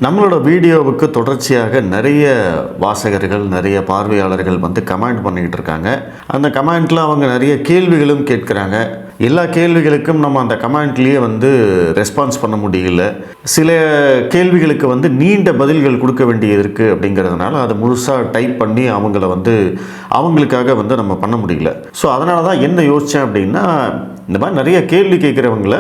நம்மளோட வீடியோவுக்கு தொடர்ச்சியாக நிறைய வாசகர்கள், நிறைய பார்வையாளர்கள் வந்து கமெண்ட் பண்ணிக்கிட்டு இருக்காங்க. அந்த கமெண்ட்டில் அவங்க நிறைய கேள்விகளும் கேட்குறாங்க. எல்லா கேள்விகளுக்கும் நம்ம அந்த கமெண்ட்லேயே வந்து ரெஸ்பான்ஸ் பண்ண முடியல. சில கேள்விகளுக்கு வந்து நீண்ட பதில்கள் கொடுக்க வேண்டியது இருக்குது அப்படிங்கிறதுனால அதை முழுசாக டைப் பண்ணி அவங்களுக்காக வந்து நம்ம பண்ண முடியல. ஸோ அதனால தான் என்ன யோசித்தேன் அப்படின்னா, இந்த மாதிரி நிறைய கேள்வி கேட்குறவங்கள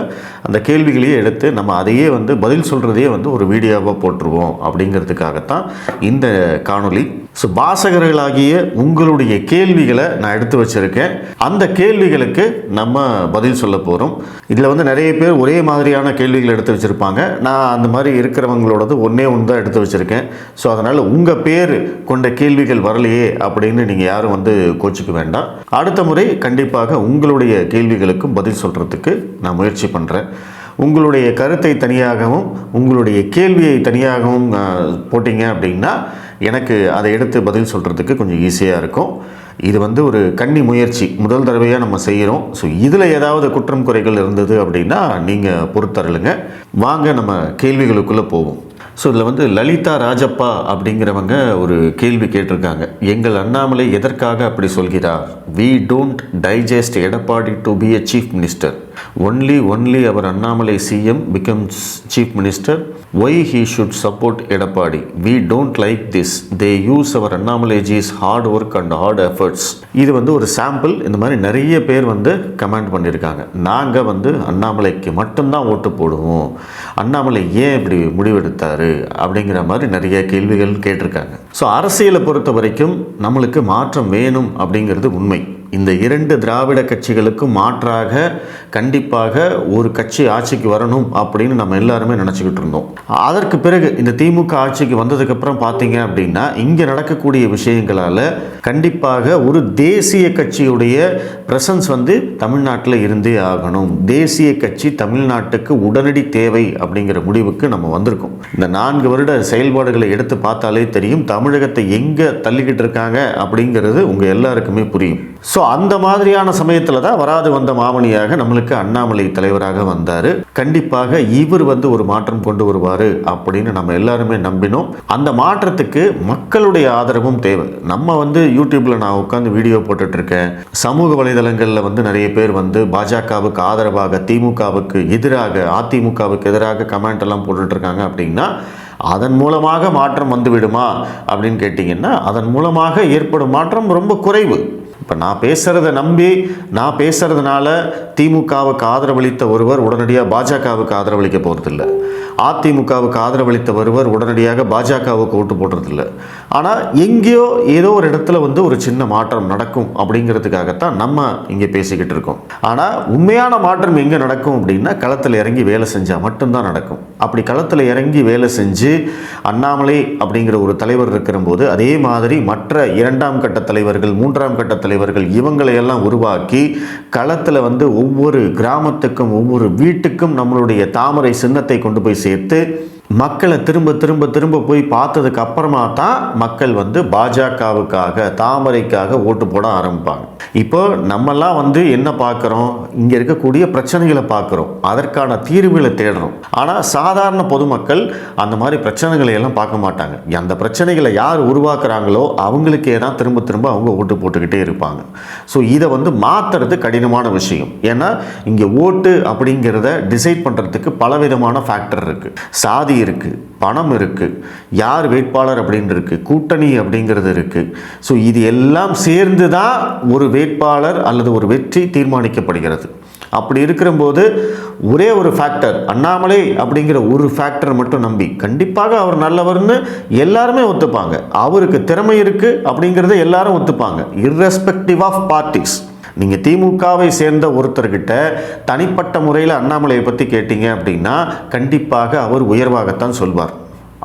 அந்த கேள்விகளையே எடுத்து நம்ம அதையே வந்து பதில் சொல்கிறதையே வந்து ஒரு வீடியோவாக போட்டுருவோம் அப்படிங்கிறதுக்காகத்தான் இந்த காணொளி. ஸோ வாசகர்களாகிய உங்களுடைய கேள்விகளை நான் எடுத்து வச்சுருக்கேன். அந்த கேள்விகளுக்கு நம்ம பதில் சொல்ல போகிறோம். இதில் வந்து நிறைய பேர் ஒரே மாதிரியான கேள்விகள் எடுத்து வச்சுருப்பாங்க. நான் அந்த மாதிரி இருக்கிறவங்களோடது ஒன்று தான் எடுத்து வச்சுருக்கேன். ஸோ அதனால் உங்கள் பேர் கொண்ட கேள்விகள் வரலையே அப்படின்னு நீங்கள் யாரும் வந்து கோச்சிக்க வேண்டாம். அடுத்த முறை கண்டிப்பாக உங்களுடைய கேள்விகளுக்கும் பதில் சொல்கிறதுக்கு நான் முயற்சி பண்ணுறேன். உங்களுடைய கருத்தை தனியாகவும் உங்களுடைய கேள்வியை தனியாகவும் போட்டிங்க அப்படின்னா எனக்கு அதை எடுத்து பதில் சொல்கிறதுக்கு கொஞ்சம் ஈஸியாக இருக்கும். இது வந்து ஒரு கன்னி முயற்சி, முதல் தடவையாக நம்ம செய்கிறோம். ஸோ இதில் ஏதாவது குற்றம் குறைகள் இருந்தது அப்படின்னா நீங்கள் பொறுத்தருளுங்க. வாங்க நம்ம கேள்விகளுக்குள்ளே போவோம். ஸோ இதில் வந்து லலிதா ராஜப்பா அப்படிங்கிறவங்க ஒரு கேள்வி கேட்டிருக்காங்க. எங்கள் அண்ணாமலை எதற்காக அப்படி சொல்கிறார்? We don't digest Edappadi to be a chief minister. Only our Annamalai CM becomes chief minister. Why he should support Edappadi? We don't like this. They use our Annamalaiji's hard work and hard efforts. இது வந்து ஒரு சாம்பிள். இந்த மாதிரி நிறைய பேர் வந்து comment பண்ணியிருக்காங்க. நாங்கள் வந்து அண்ணாமலைக்கு மட்டும்தான் ஓட்டு போடுவோம், அண்ணாமலை ஏன் இப்படி முடிவெடுத்தார் அப்படிங்கிற மாதிரி நிறைய கேள்விகள் கேட்டிருக்காங்க. ஸோ அரசியலை பொறுத்த வரைக்கும் நம்மளுக்கு மாற்றம் வேணும் அப்படிங்கிறது உண்மை. இந்த இரண்டு திராவிட கட்சிகளுக்கும் மாற்றாக கண்டிப்பாக ஒரு கட்சி ஆட்சிக்கு வரணும் அப்படின்னு நம்ம எல்லாருமே நினச்சிக்கிட்டு இருந்தோம். அதற்கு பிறகு இந்த திமுக ஆட்சிக்கு வந்ததுக்கப்புறம் பார்த்தீங்க அப்படின்னா இங்கே நடக்கக்கூடிய விஷயங்களால் கண்டிப்பாக ஒரு தேசிய கட்சியுடைய பிரசன்ஸ் வந்து தமிழ்நாட்டில் இருந்தே ஆகணும். தேசிய கட்சி தமிழ்நாட்டுக்கு உடனடி தேவை அப்படிங்கிற முடிவுக்கு நம்ம வந்திருக்கோம். இந்த 4 வருட செயல்பாடுகளை எடுத்து பார்த்தாலே தெரியும் தமிழகத்தை எங்கே தள்ளிக்கிட்டு இருக்காங்க அப்படிங்கிறது உங்கள் எல்லாருக்குமே புரியும். ஸோ அந்த மாதிரியான சமயத்தில் தான் வராது வந்த மாமணியாக நம்மளுக்கு அண்ணாமலை தலைவராக வந்தார். கண்டிப்பாக இவர் வந்து ஒரு மாற்றம் கொண்டு வருவார் அப்படின்னு நம்ம எல்லாருமே நம்பினோம். அந்த மாற்றத்துக்கு மக்களுடைய ஆதரவும் தேவை. நம்ம வந்து யூடியூப்பில் நான் உட்காந்து வீடியோ போட்டுட்ருக்கேன். சமூக வலைதளங்களில் வந்து நிறைய பேர் வந்து பாஜகவுக்கு ஆதரவாக, திமுகவுக்கு எதிராக, அதிமுகவுக்கு எதிராக கமெண்ட் எல்லாம் போட்டுட்ருக்காங்க. அப்படின்னா அதன் மூலமாக மாற்றம் வந்து விடுமா அப்படின்னு கேட்டிங்கன்னா அதன் மூலமாக ஏற்படும் மாற்றம் ரொம்ப குறைவு. இப்போ நான் பேசுகிறத நம்பி நான் பேசுகிறதுனால திமுகவுக்கு ஆதரவளித்த ஒருவர் உடனடியாக பாஜகவுக்கு ஆதரவளிக்க போகிறதில்ல. அதிமுகவுக்கு ஆதரவளித்த ஒருவர் உடனடியாக பாஜகவுக்கு ஓட்டு போடுறதில்ல. ஆனால் எங்கேயோ ஏதோ ஒரு இடத்துல வந்து ஒரு சின்ன மாற்றம் நடக்கும் அப்படிங்கிறதுக்காகத்தான் நம்ம இங்கே பேசிக்கிட்டு இருக்கோம். ஆனால் உண்மையான மாற்றம் எங்கே நடக்கும் அப்படின்னா களத்தில் இறங்கி வேலை செஞ்சால் மட்டும்தான் நடக்கும். அப்படி களத்தில் இறங்கி வேலை செஞ்சு அண்ணாமலை அப்படிங்கிற ஒரு தலைவர் இருக்கிற போது அதே மாதிரி மற்ற 2ஆம் கட்ட தலைவர்கள், 3ஆம் கட்ட தலைவர்கள் இவங்களையெல்லாம் உருவாக்கி களத்தில் வந்து ஒவ்வொரு கிராமத்துக்கும் ஒவ்வொரு வீட்டுக்கும் நம்மளுடைய தாமரை சின்னத்தை கொண்டு போய் சேர்த்து மக்களை திரும்ப திரும்ப திரும்ப போய் பார்த்ததுக்கு அப்புறமா தான் மக்கள் வந்து பாஜகவுக்காக, தாமரைக்காக ஓட்டு போட ஆரம்பிப்பாங்க. இப்போ நம்மெல்லாம் வந்து என்ன பார்க்குறோம்? இங்கே இருக்கக்கூடிய பிரச்சனைகளை பார்க்குறோம், அதற்கான தீர்வுகளை தேடுறோம். ஆனால் சாதாரண பொதுமக்கள் அந்த மாதிரி பிரச்சனைகளை எல்லாம் பார்க்க மாட்டாங்க. அந்த பிரச்சனைகளை யார் உருவாக்குறாங்களோ அவங்களுக்கே தான் திரும்ப திரும்ப அவங்க ஓட்டு போட்டுக்கிட்டே இருப்பாங்க. ஸோ இதை வந்து மாற்றுறது கடினமான விஷயம். ஏன்னா இங்கே ஓட்டு அப்படிங்கிறத டிசைட் பண்ணுறதுக்கு பலவிதமான ஃபேக்டர் இருக்குது. சாதி இருக்குது, பணம் இருக்குது, யார் வேட்பாளர் அப்படின்னு இருக்குது, கூட்டணி அப்படிங்கிறது இருக்குது. ஸோ இது எல்லாம் சேர்ந்து தான் ஒரு வேட்பாளர் அல்லது ஒரு வெற்றி தீர்மானிக்கப்படுகிறது. அப்படி இருக்கிறபோது ஒரே ஒரு ஃபேக்டர், அண்ணாமலை அப்படிங்கிற ஒரு ஃபேக்டர் மட்டும் நம்பி கண்டிப்பாக அவர் நல்லவர்னு எல்லாருமே ஒத்துப்பாங்க. அவருக்கு திறமை இருக்குது அப்படிங்கிறத எல்லாரும் ஒத்துப்பாங்க, இர்ரெஸ்பெக்டிவ் ஆஃப் பார்ட்டிஸ். நீங்கள் திமுகவை சேர்ந்த ஒருத்தர்கிட்ட தனிப்பட்ட முறையில் அண்ணாமலையை பற்றி கேட்டீங்க அப்படின்னா கண்டிப்பாக அவர் உயர்வாகத்தான் சொல்வார்.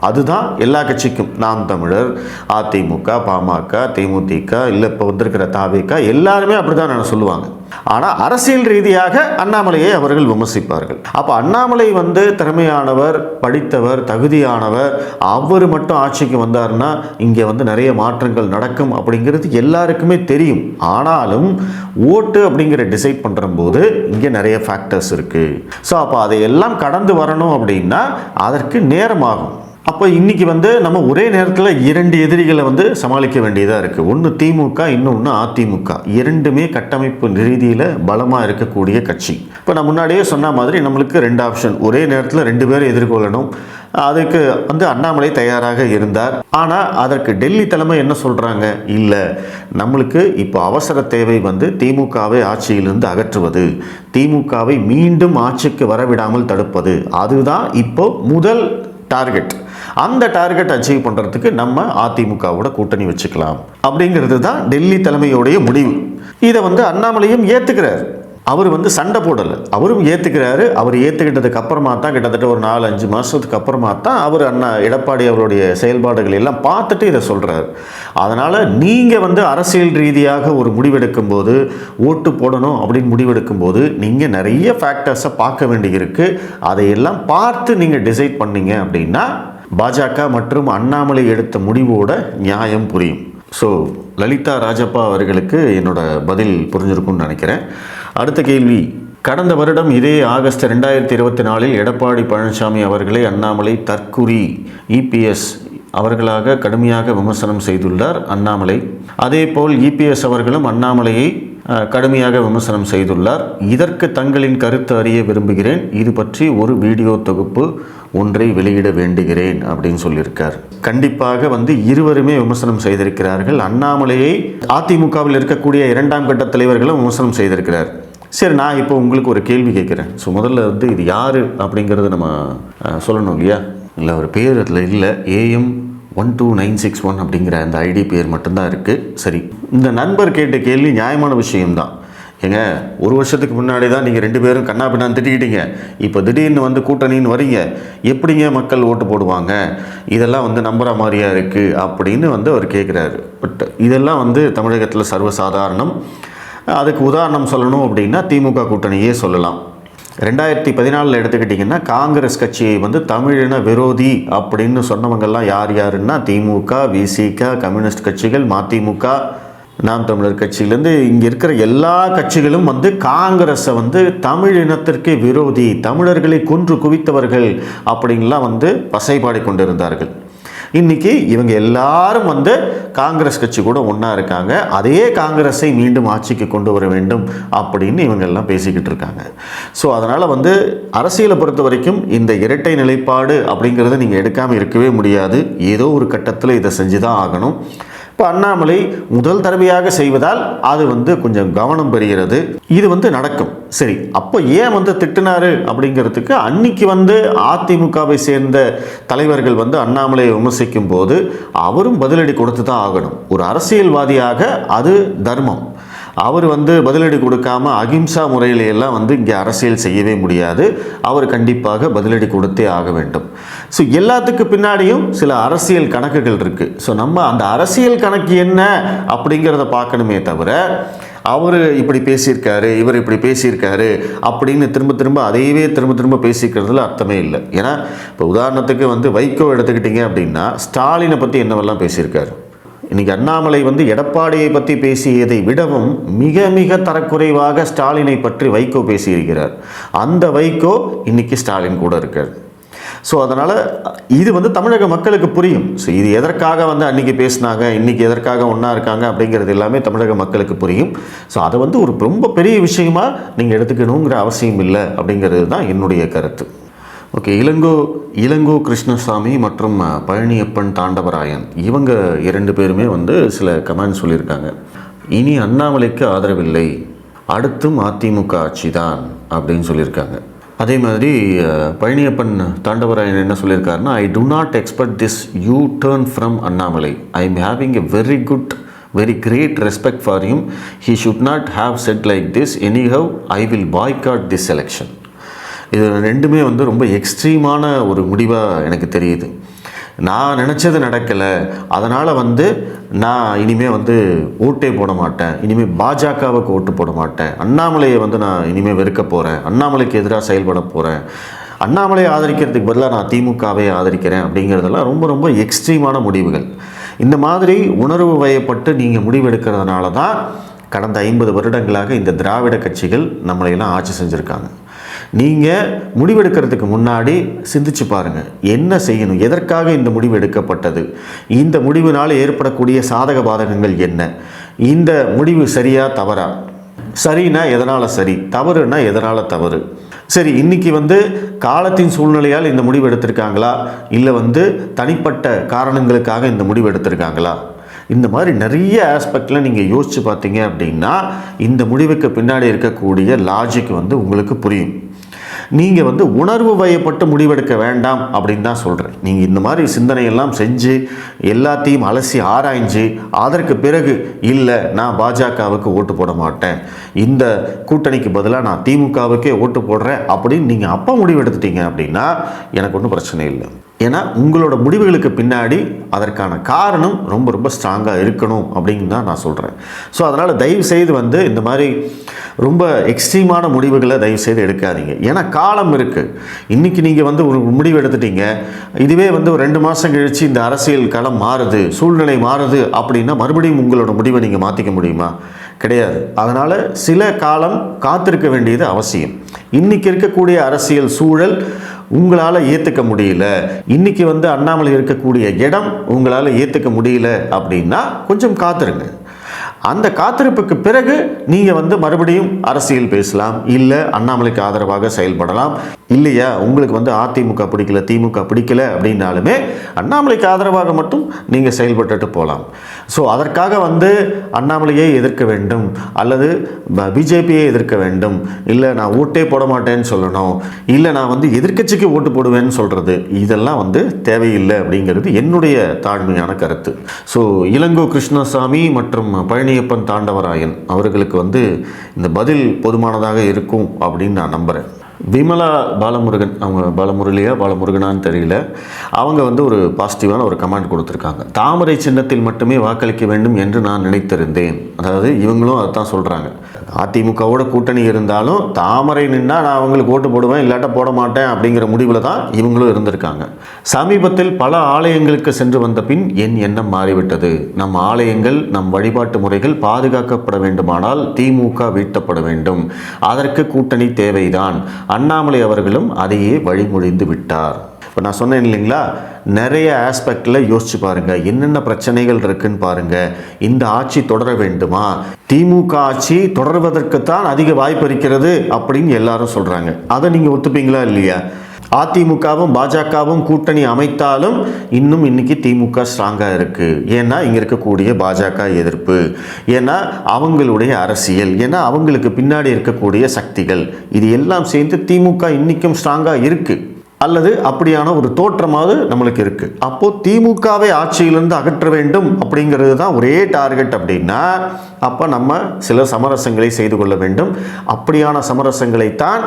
அதுதான் எல்லா கட்சிக்கும், நாம் தமிழர், அதிமுக, பாமக, தேமுதிக, இல்லை இப்போ வந்திருக்கிற தாவேக, எல்லாருமே அப்படி தான் சொல்லுவாங்க. ஆனால் அரசியல் ரீதியாக அண்ணாமலையை அவர்கள் விமர்சிப்பார்கள். அப்போ அண்ணாமலை வந்து திறமையானவர், படித்தவர், தகுதியானவர், அவர் மட்டும் ஆட்சிக்கு வந்தார்னா இங்கே வந்து நிறைய மாற்றங்கள் நடக்கும் அப்படிங்கிறது எல்லாருக்குமே தெரியும். ஆனாலும் ஓட்டு அப்படிங்கிற டிசைட் பண்ணுற போது இங்கே நிறைய ஃபேக்டர்ஸ் இருக்குது. ஸோ அப்போ அதையெல்லாம் கடந்து வரணும் அப்படின்னா அதற்கு நேரமாகும். அப்போ இன்றைக்கி வந்து நம்ம ஒரே நேரத்தில் 2 எதிரிகளை வந்து சமாளிக்க வேண்டியதாக இருக்குது. ஒன்று திமுக, இன்னொன்று அதிமுக. இரண்டுமே கட்டமைப்பு ரீதியில் பலமாக இருக்கக்கூடிய கட்சி. இப்போ நான் முன்னாடியே சொன்ன மாதிரி நம்மளுக்கு 2 ஆப்ஷன். ஒரே நேரத்தில் 2 பேரை எதிர்கொள்ளணும். அதுக்கு வந்து அண்ணாமலை தயாராக இருந்தார். ஆனால் அதற்கு டெல்லி தலைமை என்ன சொல்கிறாங்க, இல்லை நம்மளுக்கு இப்போ அவசர தேவை வந்து திமுகவை ஆட்சியிலிருந்து அகற்றுவது, திமுகவை மீண்டும் ஆட்சிக்கு வரவிடாமல் தடுப்பது, அதுதான் இப்போ முதல் டார்கெட். அந்த டார்கெட் அச்சீவ் பண்ணுறதுக்கு நம்ம அதிமுகவோட கூட்டணி வச்சுக்கலாம் அப்படிங்கிறது தான் டெல்லி தலைமையோடைய முடிவு. இதை வந்து அண்ணாமலையும் ஏற்றுக்கிறார். அவர் வந்து சண்டை போடலை, அவரும் ஏற்றுக்கிறாரு. அவர் ஏற்றுக்கிட்டதுக்கு அப்புறமா தான் கிட்டத்தட்ட ஒரு 4-5 மாதத்துக்கு அப்புறமா தான் அவர் எடப்பாடி அவருடைய செயல்பாடுகள் எல்லாம் பார்த்துட்டு இதை சொல்கிறார். அதனால் நீங்கள் வந்து அரசியல் ரீதியாக ஒரு முடிவெடுக்கும் போது, ஓட்டு போடணும் அப்படின்னு முடிவெடுக்கும் போது நீங்கள் நிறைய ஃபேக்டர்ஸை பார்க்க வேண்டியிருக்கு. அதையெல்லாம் பார்த்து நீங்கள் டிசைட் பண்ணீங்க அப்படின்னா பாஜக மற்றும் அண்ணாமலை எடுத்த முடிவோட நியாயம் புரியும். ஸோ லலிதா ராஜப்பா அவர்களுக்கு என்னோட பதில் புரிஞ்சிருக்கும்னு நினைக்கிறேன். அடுத்த கேள்வி, கடந்த வருடம் இதே ஆகஸ்ட் 2024 எடப்பாடி பழனிசாமி அவர்களை அண்ணாமலை தற்குறி இபிஎஸ் அவர்களாக கடுமையாக விமர்சனம் செய்துள்ளார் அண்ணாமலை. அதேபோல் இபிஎஸ் அவர்களும் அண்ணாமலையை கடுமையாக விமர்சனம் செய்துள்ளார். இதற்கு தங்களின் கருத்து அறிய விரும்புகிறேன். இது பற்றி ஒரு வீடியோ தொகுப்பு ஒன்றை வெளியிட வேண்டுகிறேன் அப்படின்னு சொல்லியிருக்கார். கண்டிப்பாக வந்து இருவருமே விமர்சனம் செய்திருக்கிறார்கள். அண்ணாமலையை அதிமுகவில் இருக்கக்கூடிய 2ஆம் கட்ட தலைவர்களும் விமர்சனம் செய்திருக்கிறார். சரி, நான் இப்போ உங்களுக்கு ஒரு கேள்வி கேட்குறேன். ஸோ முதல்ல வந்து இது யார் அப்படிங்கிறது நம்ம சொல்லணும் இல்லையா? இல்லை, ஒரு பேர் அதில் இல்லை. AM12961 அப்படிங்கிற அந்த ஐடி பேர் மட்டும்தான் இருக்குது. சரி, இந்த நண்பர் கேட்ட கேள்வி நியாயமான விஷயம்தான். ஏங்க, ஒரு வருஷத்துக்கு முன்னாடி தான் நீங்கள் 2 பேரும் கண்ணா பின்னான்னு திட்டிக்கிட்டீங்க. இப்போ திடீர்னு வந்து கூட்டணின்னு வரீங்க, எப்படிங்க மக்கள் ஓட்டு போடுவாங்க? இதெல்லாம் வந்து நம்புகிற மாதிரியா இருக்குது அப்படின்னு வந்து அவர் கேட்குறாரு. பட் இதெல்லாம் வந்து தமிழகத்தில் சர்வசாதாரணம். அதுக்கு உதாரணம் சொல்லணும் அப்படின்னா திமுக கூட்டணியே சொல்லலாம். 2014 எடுத்துக்கிட்டிங்கன்னா காங்கிரஸ் கட்சியை வந்து தமிழின விரோதி அப்படின்னு சொன்னவங்கெல்லாம் யார் யாருன்னா திமுக, விசிக, கம்யூனிஸ்ட் கட்சிகள், மதிமுக, நாம் தமிழர் கட்சியிலேருந்து இங்கே இருக்கிற எல்லா கட்சிகளும் வந்து காங்கிரஸை வந்து தமிழ் இனத்திற்கு விரோதி, தமிழர்களை கொன்று குவித்தவர்கள் அப்படின்லாம் வந்து பசைபாடி கொண்டிருந்தார்கள். இன்றைக்கி இவங்க எல்லாரும் வந்து காங்கிரஸ் கட்சி கூட ஒன்றா இருக்காங்க. அதே காங்கிரஸை மீண்டும் ஆட்சிக்கு கொண்டு வர வேண்டும் அப்படின்னு இவங்க எல்லாம் பேசிக்கிட்டு இருக்காங்க. ஸோ அதனால் வந்து அரசியலை பொறுத்த வரைக்கும் இந்த இரட்டை நிலைப்பாடு அப்படிங்கிறத நீங்கள் எடுக்காமல் இருக்கவே முடியாது. ஏதோ ஒரு கட்டத்தில் இதை செஞ்சு தான் ஆகணும். இப்போ அண்ணாமலை முதல் தடவையாக செய்வதால் அது வந்து கொஞ்சம் கவனம் பெறுகிறது. இது வந்து நடக்கும். சரி, அப்போ ஏன் வந்து திட்டினாரு அப்படிங்கிறதுக்கு, அன்னைக்கு வந்து அதிமுகவை சேர்ந்த தலைவர்கள் வந்து அண்ணாமலையை விமர்சிக்கும் போது அவரும் பதிலடி கொடுத்து தான் ஆகணும். ஒரு அரசியல்வாதியாக அது தர்மம். அவர் வந்து பதிலடி கொடுக்காம அகிம்சா முறையிலையெல்லாம் வந்து இங்கே அரசியல் செய்யவே முடியாது. அவர் கண்டிப்பாக பதிலடி கொடுத்தே ஆக வேண்டும். ஸோ எல்லாத்துக்கு பின்னாடியும் சில அரசியல் கணக்குகள் இருக்குது. ஸோ நம்ம அந்த அரசியல் கணக்கு என்ன அப்படிங்கிறத பார்க்கணுமே தவிர, அவர் இப்படி பேசியிருக்காரு, இவர் இப்படி பேசியிருக்காரு அப்படின்னு திரும்ப அதையவே திரும்ப பேசிக்கிறதுல அர்த்தமே இல்லை. ஏன்னா இப்போ உதாரணத்துக்கு வந்து வைகோ எடுத்துக்கிட்டிங்க அப்படின்னா ஸ்டாலினை பற்றி என்னவெல்லாம் பேசியிருக்காரு. இன்றைக்கி அண்ணாமலை வந்து எடப்பாடியை பற்றி பேசியதை விடவும் மிக தரக்குறைவாக ஸ்டாலினை பற்றி வைகோ பேசியிருக்கிறார். அந்த வைகோ இன்றைக்கி ஸ்டாலின் கூட இருக்கார். ஸோ அதனால் இது வந்து தமிழக மக்களுக்கு புரியும். ஸோ இது எதற்காக வந்து அன்றைக்கி பேசினாங்க, இன்றைக்கி எதற்காக ஒன்றா இருக்காங்க அப்படிங்கிறது எல்லாமே தமிழக மக்களுக்கு புரியும். ஸோ அதை வந்து ஒரு ரொம்ப பெரிய விஷயமாக நீங்கள் எடுத்துக்கணுங்கிற அவசியம் இல்லை அப்படிங்கிறது தான் என்னுடைய கருத்து. ஓகே, இளங்கோ கிருஷ்ணசாமி மற்றும் பழனியப்பன் தாண்டவராயன் இவங்க 2 பேருமே வந்து சில கமெண்ட் சொல்லியிருக்காங்க. இனி அண்ணாமலைக்கு ஆதரவில்லை, அடுத்தும் அதிமுக ஆட்சி தான் அப்படின்னு சொல்லியிருக்காங்க. அதே மாதிரி பழனியப்பன் தாண்டவராயன் என்ன சொல்லியிருக்காருன்னா, I do not expect this U turn from Annamalai. I am having a very great respect for him. He should not have said like this. Anyhow, I will boycott this election. இது 2மே வந்து ரொம்ப எக்ஸ்ட்ரீமான ஒரு முடிவாக எனக்கு தெரியுது. நான் நினச்சது நடக்கலை, அதனால் வந்து நான் இனிமேல் வந்து ஓட்டே போட மாட்டேன், இனிமேல் பாஜகவுக்கு ஓட்டு போட மாட்டேன், அண்ணாமலையை வந்து நான் இனிமேல் வெறுக்க போகிறேன், அண்ணாமலைக்கு எதிராக செயல்பட போகிறேன், அண்ணாமலையை ஆதரிக்கிறதுக்கு பதிலாக நான் திமுகவை ஆதரிக்கிறேன் அப்படிங்கிறதெல்லாம் ரொம்ப எக்ஸ்ட்ரீமான முடிவுகள். இந்த மாதிரி உணர்வு வயப்பட்டு நீங்கள் முடிவெடுக்கிறதுனால தான் கடந்த 50 வருடங்களாக இந்த திராவிட கட்சிகள் நம்மளையெல்லாம் ஆட்சி செஞ்சுருக்காங்க. நீங்கள் முடிவெடுக்கிறதுக்கு முன்னாடி சிந்திச்சு பாருங்கள், என்ன செய்யணும், எதற்காக இந்த முடிவு எடுக்கப்பட்டது, இந்த முடிவினால் ஏற்படக்கூடிய சாதக பாதகங்கள் என்ன, இந்த முடிவு சரியா தவறா, சரினா எதனால் சரி, தவறுனா எதனால் தவறு. சரி, இன்றைக்கி காலத்தின் சூழ்நிலையால் இந்த முடிவு எடுத்திருக்காங்களா, இல்லை தனிப்பட்ட காரணங்களுக்காக இந்த முடிவு எடுத்திருக்காங்களா, இந்த மாதிரி நிறைய ஆஸ்பெக்டில் நீங்கள் யோசித்து பார்த்தீங்க அப்படின்னா இந்த முடிவுக்கு பின்னாடி இருக்கக்கூடிய லாஜிக் உங்களுக்கு புரியும். நீங்கள் உணர்வு வயப்பட்டு முடிவெடுக்க வேண்டாம் அப்படின்னு தான் சொல்கிறேன். நீங்கள் இந்த மாதிரி சிந்தனையெல்லாம் செஞ்சு எல்லாத்தையும் அலசி ஆராய்ஞ்சு அதற்கு பிறகு இல்லை நான் பாஜகவுக்கு ஓட்டு போட மாட்டேன், இந்த கூட்டணிக்கு பதிலாக நான் திமுகவுக்கே ஓட்டு போடுறேன் அப்படின்னு நீங்கள் அப்போ முடிவெடுத்துட்டீங்க அப்படின்னா எனக்கு ஒன்றும் பிரச்சனை இல்லை. ஏன்னா உங்களோட முடிவுகளுக்கு பின்னாடி அதற்கான காரணம் ரொம்ப ரொம்ப ஸ்ட்ராங்காக இருக்கணும் அப்படின்னு தான் நான் சொல்கிறேன். ஸோ அதனால் தயவுசெய்து இந்த மாதிரி ரொம்ப எக்ஸ்ட்ரீமான முடிவுகளை தயவுசெய்து எடுக்காதீங்க. ஏன்னா காலம் இருக்குது. இன்றைக்கி நீங்கள் ஒரு முடிவு எடுத்துட்டீங்க, இதுவே ஒரு 2 மாதம் கழித்து இந்த அரசியல் களம் மாறுது, சூழ்நிலை மாறுது அப்படின்னா மறுபடியும் உங்களோட முடிவை நீங்கள் மாற்றிக்க முடியுமா? கிடையாது. அதனால் சில காலம் காத்திருக்க வேண்டியது அவசியம். இன்றைக்கி இருக்கக்கூடிய அரசியல் சூழல் உங்களால் ஏற்றுக்க முடியல, இன்றைக்கி அண்ணாமலை இருக்கக்கூடிய இடம் உங்களால் ஏற்றுக்க முடியல அப்படின்னா கொஞ்சம் காத்திருங்க. அந்த காத்திருப்புக்கு பிறகு நீங்கள் மறுபடியும் அரசியல் பேசலாம், இல்லை அண்ணாமலைக்கு ஆதரவாக செயல்படலாம். இல்லையா உங்களுக்கு அதிமுக பிடிக்கல, திமுக பிடிக்கல அப்படின்னாலுமே அண்ணாமலைக்கு ஆதரவாக மட்டும் நீங்கள் செயல்பட்டுட்டு போகலாம். ஸோ அதற்காக அண்ணாமலையை எதிர்க்க வேண்டும் அல்லது பிஜேபியை எதிர்க்க வேண்டும், இல்லை நான் ஓட்டே போட மாட்டேன்னு சொல்லணும், இல்லை நான் எதிர்க்கட்சிக்கு ஓட்டு போடுவேன்னு சொல்கிறது, இதெல்லாம் தேவையில்லை அப்படிங்கிறது என்னுடைய தாழ்மையான கருத்து. ஸோ இளங்கோ கிருஷ்ணசாமி மற்றும் பழனியப்பன் தாண்டவராயன் அவர்களுக்கு இந்த பதில் பொதுமானதாக இருக்கும் அப்படின்னு நான் நம்புகிறேன். விமலா பாலமுருகன், அவங்க பாலமுருகனான்னு தெரியல, அவங்க ஒரு பாசிட்டிவான ஒரு கமெண்ட் கொடுத்துருக்காங்க. தாமரை சின்னத்தில் மட்டுமே வாக்களிக்க வேண்டும் என்று நான் நினைத்திருந்தேன். அதாவது இவங்களும் அதைத்தான் சொல்கிறாங்க. அதிமுகவோட கூட்டணி இருந்தாலும் தாமரை நின்னா நான் அவங்களுக்கு ஓட்டு போடுவேன், இல்லாட்ட போட மாட்டேன் அப்படிங்கிற முடிவில் தான் இவங்களும் இருந்திருக்காங்க. சமீபத்தில் பல ஆலயங்களுக்கு சென்று வந்த பின் என் எண்ணம் மாறிவிட்டது. நம் ஆலயங்கள், நம் வழிபாட்டு முறைகள் பாதுகாக்கப்பட வேண்டுமானால் திமுக வீழ்த்தப்பட வேண்டும். அதற்கு கூட்டணி தேவைதான். அண்ணாமலை அவர்களும் அதையே வழிமொழிந்து விட்டார். இப்போ நான் சொன்னேன் இல்லைங்களா, நிறைய ஆஸ்பெக்டில் யோசிச்சு பாருங்கள், என்னென்ன பிரச்சனைகள் இருக்குன்னு பாருங்கள். இந்த ஆட்சி தொடர வேண்டுமா, திமுக ஆட்சி தொடர்வதற்குத்தான் அதிக வாய்ப்பு இருக்கிறது அப்படின்னு எல்லாரும் சொல்கிறாங்க. அதை நீங்கள் ஒத்துப்பீங்களா இல்லையா? அதிமுகவும் பாஜகவும் கூட்டணி அமைத்தாலும் இன்னும் இன்னைக்கு திமுக ஸ்ட்ராங்காக இருக்குது. ஏன்னா இங்கே இருக்கக்கூடிய பாஜக எதிர்ப்பு, ஏன்னா அவங்களுடைய அரசியல், ஏன்னா அவங்களுக்கு பின்னாடி இருக்கக்கூடிய சக்திகள், இது எல்லாம் சேர்ந்து திமுக இன்றைக்கும் ஸ்ட்ராங்காக இருக்குது. அல்லது அப்படியான ஒரு தோற்றமாவது நம்மளுக்கு இருக்குது. அப்போது திமுகவை ஆட்சியிலிருந்து அகற்ற வேண்டும் அப்படிங்கிறது தான் ஒரே டார்கெட் அப்படின்னா அப்போ நம்ம சில சமரசங்களை செய்து கொள்ள வேண்டும். அப்படியான சமரசங்களைத்தான்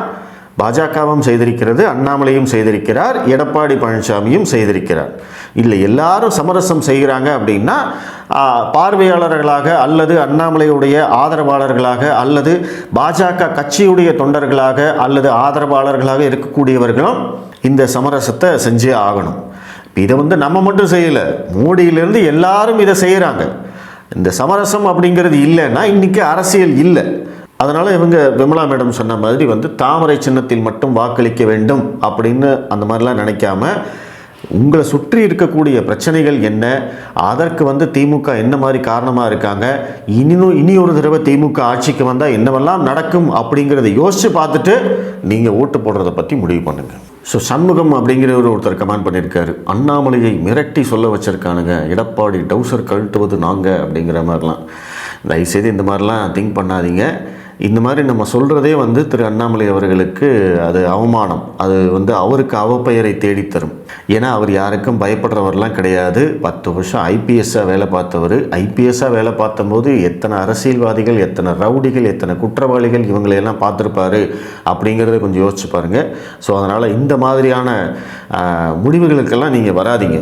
பாஜகவும் செய்திருக்கிறது, அண்ணாமலையும் செய்திருக்கிறார், எடப்பாடி பழனிசாமியும் செய்திருக்கிறார். இல்லை எல்லாரும் சமரசம் செய்கிறாங்க அப்படின்னா பார்வையாளர்களாக அல்லது அண்ணாமலையுடைய ஆதரவாளர்களாக அல்லது பாஜக கட்சியுடைய தொண்டர்களாக அல்லது ஆதரவாளர்களாக இருக்கக்கூடியவர்களும் இந்த சமரசத்தை செஞ்சே ஆகணும். இதை நம்ம மட்டும் செய்யலை, மோடியிலிருந்து எல்லாரும் இதை செய்கிறாங்க. இந்த சமரசம் அப்படிங்கிறது இல்லைன்னா இன்றைக்கி அரசியல் இல்லை. அதனால் இவங்க விமலா மேடம் சொன்ன மாதிரி தாமரை சின்னத்தில் மட்டும் வாக்களிக்க வேண்டும் அப்படின்னு அந்த மாதிரிலாம் நினைக்காம உங்களை சுற்றி இருக்கக்கூடிய பிரச்சனைகள் என்ன, அதற்கு திமுக என்ன மாதிரி காரணமாக இருக்காங்க, இனி ஒரு தடவை திமுக ஆட்சிக்கு வந்தால் என்னவெல்லாம் நடக்கும் அப்படிங்கிறத யோசித்து பார்த்துட்டு நீங்கள் ஓட்டு போடுறதை பற்றி முடிவு பண்ணுங்கள். ஸோ சண்முகம் அப்படிங்கிற ஒருத்தர் கமெண்ட் பண்ணியிருக்காரு, அண்ணாமலையை மிரட்டி சொல்ல வச்சுருக்கானுங்க, எடப்பாடி டவுசர் கழட்டுவது நாங்கள் அப்படிங்கிற மாதிரிலாம். தயவுசெய்து இந்த மாதிரிலாம் திங்க் பண்ணாதீங்க. இந்த மாதிரி நம்ம சொல்கிறதே திரு அண்ணாமலை அவர்களுக்கு அது அவமானம், அது அவருக்கு அவப்பெயரை தேடித்தரும். ஏன்னா அவர் யாருக்கும் பயப்படுறவர்லாம் கிடையாது. 10 வருஷம் ஐபிஎஸ்ஸாக வேலை பார்த்தவர். ஐபிஎஸ்ஸாக வேலை பார்த்தபோது எத்தனை அரசியல்வாதிகள், எத்தனை ரவுடிகள், எத்தனை குற்றவாளிகள் இவங்களையெல்லாம் பார்த்துருப்பாரு அப்படிங்கிறத கொஞ்சம் யோசிச்சு பாருங்கள். ஸோ அதனால் இந்த மாதிரியான முடிவுகளுக்கெல்லாம் நீங்கள் வராதிங்க.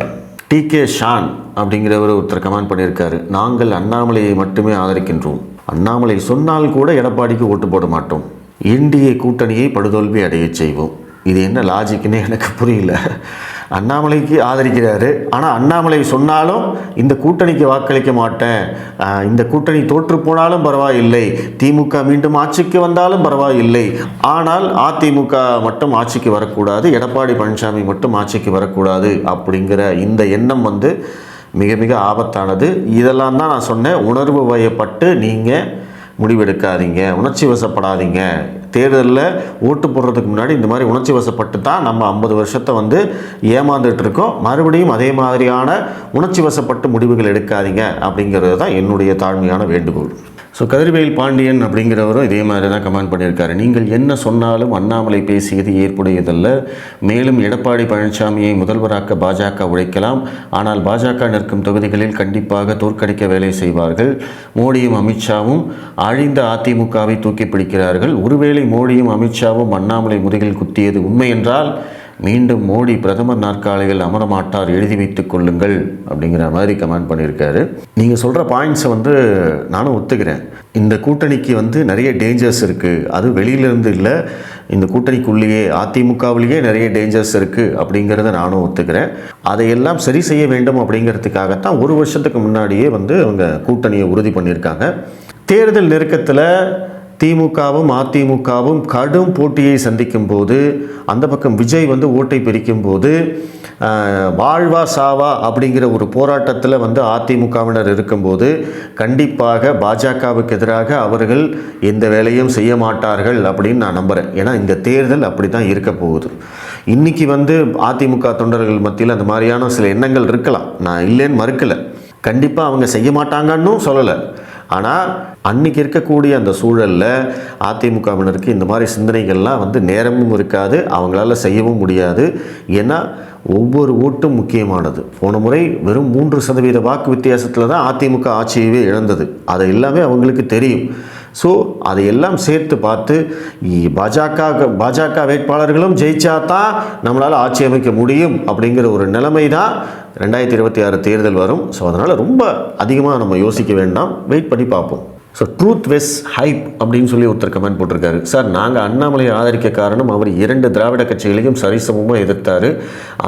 டிகே ஷான் அப்படிங்கிறவர் ஒருத்தர் கமெண்ட் பண்ணியிருக்காரு, நாங்கள் அண்ணாமலையை மட்டுமே ஆதரிக்கின்றோம், அண்ணாமலை சொன்னால் கூட எடப்பாடிக்கு ஓட்டு போட மாட்டோம், என்டிஏ கூட்டணியை படுதோல்வி அடைய செய்வோம். இது என்ன லாஜிக்னே எனக்கு புரியல. அண்ணாமலைக்கு ஆதரிக்கிறாரு. ஆனால் அண்ணாமலை சொன்னாலும் இந்த கூட்டணிக்கு வாக்களிக்க மாட்டேன், இந்த கூட்டணி தோற்று போனாலும் பரவாயில்லை, திமுக மீண்டும் ஆட்சிக்கு வந்தாலும் பரவாயில்லை, ஆனால் அதிமுக மட்டும் ஆட்சிக்கு வரக்கூடாது, எடப்பாடி பழனிசாமி மட்டும் ஆட்சிக்கு வரக்கூடாது அப்படிங்கிற இந்த எண்ணம் வந்து மிக மிக ஆபத்தானது. இதெல்லாம் தான் நான் சொன்னேன், உணர்வு வயப்பட்டு நீங்கள் முடிவெடுக்காதீங்க, உணர்ச்சி வசப்படாதீங்க. தேர்தலில் ஓட்டு போடுறதுக்கு முன்னாடி இந்த மாதிரி உணர்ச்சி வசப்பட்டு தான் நம்ம 50 வருஷத்தை வந்து ஏமாந்துட்டு இருக்கோம். மறுபடியும் அதே மாதிரியான உணர்ச்சி வசப்பட்டு முடிவுகள் எடுக்காதீங்க அப்படிங்கிறது தான் என்னுடைய தாழ்மையான வேண்டுகோள். ஸோ கதிர்வேல் பாண்டியன் அப்படிங்கிறவரும் இதே மாதிரி தான் கமெண்ட் பண்ணியிருக்காரு. நீங்கள் என்ன சொன்னாலும் அண்ணாமலை பேசியது ஏற்புடையதல்ல. மேலும் எடப்பாடி பழனிசாமியை முதல்வராக்க பாஜக உழைக்கலாம், ஆனால் பாஜக நிற்கும் தொகுதிகளில் கண்டிப்பாக தோற்கடிக்க வேலை செய்வார்கள். மோடியும் அமித்ஷாவும் அழிந்த அதிமுகவை தூக்கி பிடிக்கிறார்கள். ஒருவேளை மோடியும் அமித்ஷாவும் அண்ணாமலை முதுகில் குத்தியது உண்மை என்றால் மீண்டும் மோடி பிரதமர் நாற்காலிகள் அமரமாட்டார், எழுதி வைத்துக் கொள்ளுங்கள் அப்படிங்கிற மாதிரி கமெண்ட் பண்ணியிருக்காரு. நீங்கள் சொல்கிற பாயிண்ட்ஸை வந்து நானும் ஒத்துக்கிறேன். இந்த கூட்டணிக்கு வந்து நிறைய டேஞ்சர்ஸ் இருக்குது, அது வெளியிலேருந்து இல்லை, இந்த கூட்டணிக்குள்ளேயே அதிமுகவிலேயே நிறைய டேஞ்சர்ஸ் இருக்குது அப்படிங்கிறத நானும் ஒத்துக்கிறேன். அதையெல்லாம் சரி செய்ய வேண்டும் அப்படிங்கிறதுக்காகத்தான் 1 வருஷத்துக்கு முன்னாடியே வந்து அவங்க கூட்டணியை உறுதி பண்ணியிருக்காங்க. தேர்தல் நெருக்கத்தில் திமுகவும் அதிமுகவும் கடும் போட்டியை சந்திக்கும் போது, அந்த பக்கம் விஜய் வந்து ஓட்டை பிரிக்கும் போது, வாழ்வா சாவா அப்படிங்கிற ஒரு போராட்டத்தில் வந்து அதிமுகவினர் இருக்கும்போது கண்டிப்பாக பாஜகவுக்கு எதிராக அவர்கள் எந்த வேலையும் செய்ய மாட்டார்கள் அப்படின்னு நான் நம்புகிறேன். ஏன்னா இந்த தேர்தல் அப்படி தான் இருக்க போகுது. இன்றைக்கி வந்து அதிமுக தொண்டர்கள் மத்தியில் அந்த மாதிரியான சில எண்ணங்கள் இருக்கலாம், நான் இல்லைன்னு மறுக்கலை. கண்டிப்பாக அவங்க செய்ய மாட்டாங்கன்னு சொல்லலை. ஆனால் அன்றைக்கி இருக்கக்கூடிய அந்த சூழலில் அதிமுகவினருக்கு இந்த மாதிரி சிந்தனைகள்லாம் வந்து நேரமும் இருக்காது, அவங்களால செய்யவும் முடியாது. ஏன்னா ஒவ்வொரு ஓட்டும் முக்கியமானது. போன முறை வெறும் 3% வாக்கு வித்தியாசத்தில் தான் அதிமுக ஆட்சியவே இழந்தது. அது எல்லாமே அவங்களுக்கு தெரியும். ஸோ அதையெல்லாம் சேர்த்து பார்த்து பாஜக வேட்பாளர்களும் ஜெயிச்சா தான் நம்மளால் ஆட்சி அமைக்க முடியும் அப்படிங்கிற ஒரு நிலைமை தான் 2026 தேர்தல் வரும். ஸோ அதனால் ரொம்ப அதிகமாக நம்ம யோசிக்க வேண்டாம், வெயிட் பண்ணி பார்ப்போம். ஸோ ட்ரூத் வெஸ் ஹைப் அப்படின்னு சொல்லி ஒருத்தர் கமெண்ட் போட்டிருக்காரு. சார், நாங்கள் அண்ணாமலையை ஆதரிக்க காரணம் அவர் 2 திராவிட கட்சிகளையும் சரிசமமாக எதிர்த்தார்.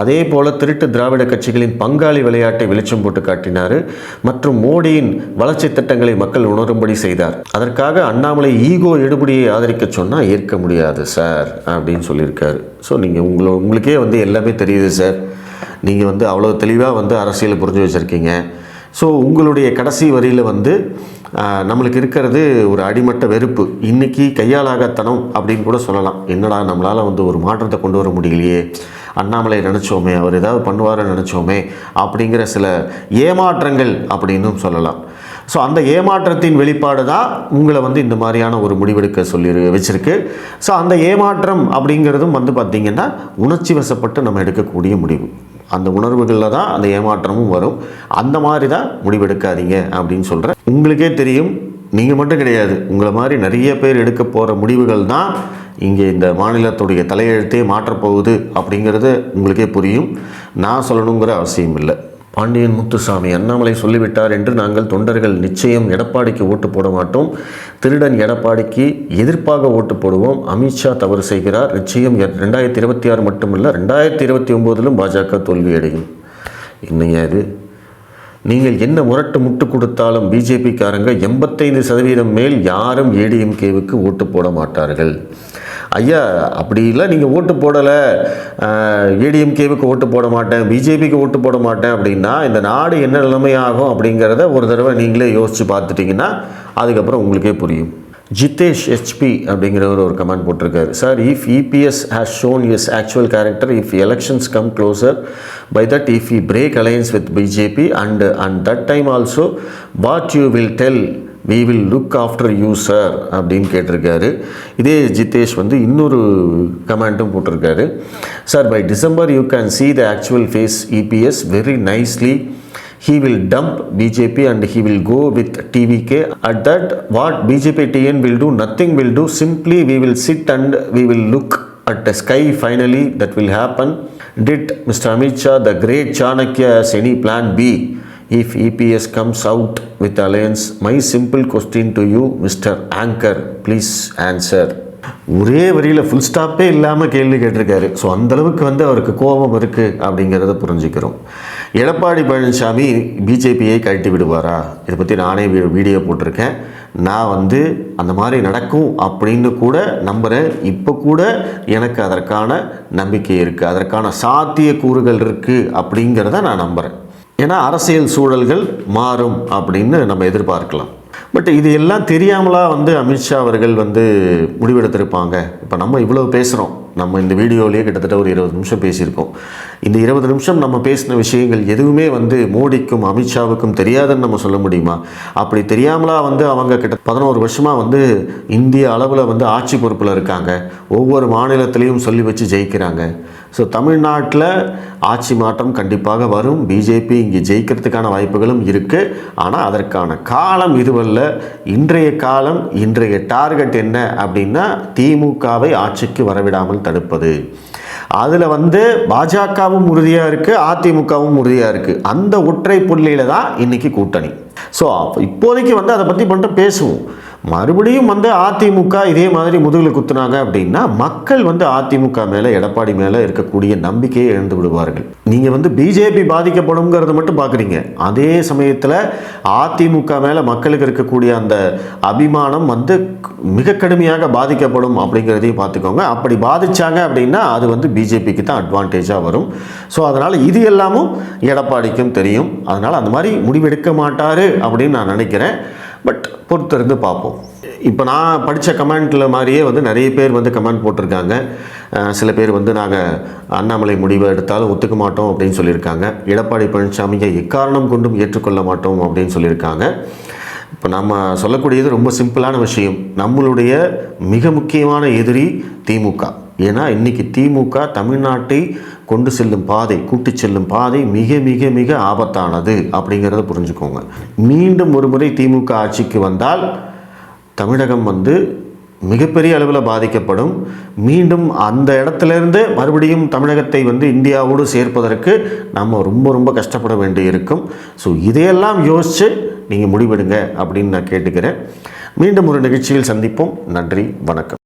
அதே போல் திருட்டு திராவிட கட்சிகளின் பங்காளி விளையாட்டை வெளிச்சம் போட்டு காட்டினார் மற்றும் மோடியின் வளர்ச்சி திட்டங்களை மக்கள் உணரும்படி செய்தார். அதற்காக அண்ணாமலை ஈகோ எடுபடியை ஆதரிக்க சொன்னால் ஏற்க முடியாது சார் அப்படின்னு சொல்லியிருக்காரு. ஸோ நீங்கள் உங்களுக்கே வந்து எல்லாமே தெரியுது சார், நீங்கள் வந்து அவ்வளோ தெளிவாக வந்து அரசியலை புரிஞ்சு வச்சுருக்கீங்க. ஸோ உங்களுடைய கடைசி வரியில் வந்து நம்மளுக்கு இருக்கிறது ஒரு அடிமட்ட வெறுப்பு, இன்றைக்கி கையாளாகத்தனம் அப்படின்னு கூட சொல்லலாம். என்னடா நம்மளால் வந்து ஒரு மாற்றத்தை கொண்டு வர முடியலையே, அண்ணாமலை நினச்சோமே, அவர் ஏதாவது பண்ணுவார்னு நினச்சோமே அப்படிங்கிற சில ஏமாற்றங்கள் அப்படின்னும் சொல்லலாம். ஸோ அந்த ஏமாற்றத்தின் வெளிப்பாடு தான் உங்களை வந்து இந்த மாதிரியான ஒரு முடிவெடுக்க சொல்லி வச்சுருக்கு. ஸோ அந்த ஏமாற்றம் அப்படிங்கிறதும் வந்து பார்த்திங்கன்னா உணர்ச்சி வசப்பட்டு நம்ம எடுக்கக்கூடிய முடிவு. அந்த உணர்வுகளில் தான் அந்த ஏமாற்றமும் வரும். அந்த மாதிரி தான் முடிவெடுக்காதீங்க அப்படின்னு சொல்கிறேன். உங்களுக்கே தெரியும், நீங்கள் மட்டும் கிடையாது, உங்களை மாதிரி நிறைய பேர் எடுக்க போகிற முடிவுகள் தான் இங்கே இந்த மாநிலத்துடைய தலையெழுத்தே மாற்றப்போகுது அப்படிங்கிறது உங்களுக்கே புரியும். நான் சொல்லணுங்கிற அவசியம் இல்லை. பாண்டியன் முத்துசாமி, அண்ணாமலை சொல்லிவிட்டார் என்று நாங்கள் தொண்டர்கள் நிச்சயம் எடப்பாடிக்கு ஓட்டு போட மாட்டோம். திருடன் எடப்பாடிக்கு எதிர்ப்பாக ஓட்டு போடுவோம். அமித்ஷா தவறு செய்கிறார். நிச்சயம் 2026 மட்டுமல்ல 2029 பாஜக தோல்வியடையும். என்னையா இது? நீங்கள் என்ன முட்டு கொடுத்தாலும் பிஜேபிக்காரங்க 85% மேல் யாரும் ஏடிஎம்கேவுக்கு ஓட்டு போட மாட்டார்கள். ஐயா, அப்படி இல்லை, நீங்கள் ஓட்டு போடலை, ஏடிஎம்கேவுக்கு ஓட்டு போட மாட்டேன், பிஜேபிக்கு ஓட்டு போட மாட்டேன் அப்படின்னா இந்த நாடு என்ன நிலைமையாகும் அப்படிங்கிறத ஒரு தடவை நீங்களே யோசித்து பார்த்துட்டிங்கன்னா அதுக்கப்புறம் உங்களுக்கே புரியும். ஜிதேஷ் ஹெச்பி அப்படிங்கிறவர் ஒரு கமெண்ட் போட்டிருக்காரு. Sir, if EPS has shown is actual character, if elections come closer, by that if you break alliance with BJP and that time also what you will tell, we will look after you sir அப்படின்னு கேட்டிருக்காரு. இதே ஜிதேஷ் வந்து இன்னொரு கமெண்ட்டும் போட்டிருக்காரு. Sir, by December you can see the actual face EPS very nicely. He will dump BJP and he will go with TVK. At that, what BJP TN will do, nothing will do. Simply we will sit and we will look at the sky. Finally that will happen. Did Mr. Amit Shah, the great Chanakya, has any plan B if EPS comes out with alliance? My simple question to you, Mr. Anchor, please answer. ஒரே வரியில் full ஸ்டாப்பே இல்லாமல் கேள்வி கேட்டிருக்காரு. So அந்தளவுக்கு அவருக்கு கோபம் இருக்குது அப்படிங்கிறத புரிஞ்சுக்கிறோம். எடப்பாடி பழனிசாமி பிஜேபியை கழட்டி விடுவாரா? இதை பற்றி நானே வீடியோ போட்டிருக்கேன். நான் அந்த மாதிரி நடக்கும் அப்படின்னு கூட நம்புகிறேன். இப்போ கூட எனக்கு அதற்கான நம்பிக்கை இருக்குது, அதற்கான சாத்திய கூறுகள் இருக்குது அப்படிங்கிறத நான் நம்புகிறேன். ஏன்னா அரசியல் சூழல்கள் மாறும் அப்படின்னு நம்ம எதிர்பார்க்கலாம். பட் இது எல்லாம் தெரியாமலாக அமித்ஷா அவர்கள் முடிவெடுத்திருப்பாங்க. இப்போ நம்ம இவ்வளோ பேசுகிறோம், நம்ம இந்த வீடியோலேயே கிட்டத்தட்ட ஒரு 20 நிமிஷம் பேசியிருக்கோம். இந்த 20 நிமிஷம் நம்ம பேசின விஷயங்கள் எதுவுமே மோடிக்கும் அமித்ஷாவுக்கும் தெரியாதுன்னு நம்ம சொல்ல முடியுமா? அப்படி தெரியாமலா அவங்க கிட்ட 11 வருஷமாக இந்திய அளவில் ஆட்சி பொறுப்பில் இருக்காங்க. ஒவ்வொரு மாநிலத்திலையும் சொல்லி வச்சு ஜெயிக்கிறாங்க. ஸோ தமிழ்நாட்டில் ஆட்சி மாற்றம் கண்டிப்பாக வரும். பிஜேபி இங்கே ஜெயிக்கிறதுக்கான வாய்ப்புகளும் இருக்குது. ஆனால் அதற்கான காலம் இதுவல்ல. இன்றைய காலம், இன்றைய டார்கெட் என்ன அப்படின்னா திமுகவை ஆட்சிக்கு வரவிடாமல் தடுப்பது. அதில் பாஜகவும் உறுதியாக இருக்குது, அதிமுகவும் உறுதியாக இருக்குது. அந்த ஒற்றை புள்ளியில் தான் இன்றைக்கி கூட்டணி. ஸோ இப்போதைக்கு அதை பற்றி மட்டும் பேசுவோம். மறுபடியும் அதிமுக இதே மாதிரி முதுகில் குத்துனாங்க அப்படின்னா மக்கள் அதிமுக மேலே, எடப்பாடி மேலே இருக்கக்கூடிய நம்பிக்கையை இழந்து விடுவார்கள். நீங்கள் பிஜேபி பாதிக்கப்படுங்கிறத மட்டும் பார்க்குறீங்க. அதே சமயத்தில் அதிமுக மேலே மக்களுக்கு இருக்கக்கூடிய அந்த அபிமானம் மிக கடுமையாக பாதிக்கப்படும் அப்படிங்கிறதையும் பார்த்துக்கோங்க. அப்படி பாதித்தாங்க அப்படின்னா அது பிஜேபிக்கு தான் அட்வான்டேஜாக வரும். ஸோ அதனால் இது எல்லாமும் எடப்பாடிக்கும் தெரியும். அதனால் அந்த மாதிரி முடிவெடுக்க மாட்டார் அப்படின்னு நான் நினைக்கிறேன். பட் பொறுத்திருந்து பார்ப்போம். இப்போ நான் படித்த கமெண்ட்டில் மாதிரியே நிறைய பேர் கமெண்ட் போட்டிருக்காங்க. சில பேர் நாங்கள் அண்ணாமலை முடிவை எடுத்தாலும் ஒத்துக்க மாட்டோம் அப்படின்னு சொல்லியிருக்காங்க. எடப்பாடி பழனிசாமியை எக்காரணம் கொண்டும் ஏற்றுக்கொள்ள மாட்டோம் அப்படின்னு சொல்லியிருக்காங்க. இப்போ நம்ம சொல்லக்கூடியது ரொம்ப சிம்பிளான விஷயம். நம்மளுடைய மிக முக்கியமான எதிரி திமுக. ஏன்னா இன்றைக்கி திமுக தமிழ்நாட்டை கொண்டு செல்லும் பாதை, கூட்டி செல்லும் பாதை மிக மிக மிக ஆபத்தானது அப்படிங்கிறத புரிஞ்சுக்கோங்க. மீண்டும் ஒரு முறை திமுக ஆட்சிக்கு வந்தால் தமிழகம் மிகப்பெரிய அளவில் பாதிக்கப்படும். மீண்டும் அந்த இடத்துலேருந்து மறுபடியும் தமிழகத்தை இந்தியாவோடு சேர்ப்பதற்கு நம்ம ரொம்ப ரொம்ப கஷ்டப்பட வேண்டி இருக்கும். ஸோ இதையெல்லாம் யோசித்து நீங்கள் முடிவெடுங்க அப்படின்னு நான் கேட்டுக்கிறேன். மீண்டும் ஒரு நிகழ்ச்சியில் சந்திப்போம். நன்றி, வணக்கம்.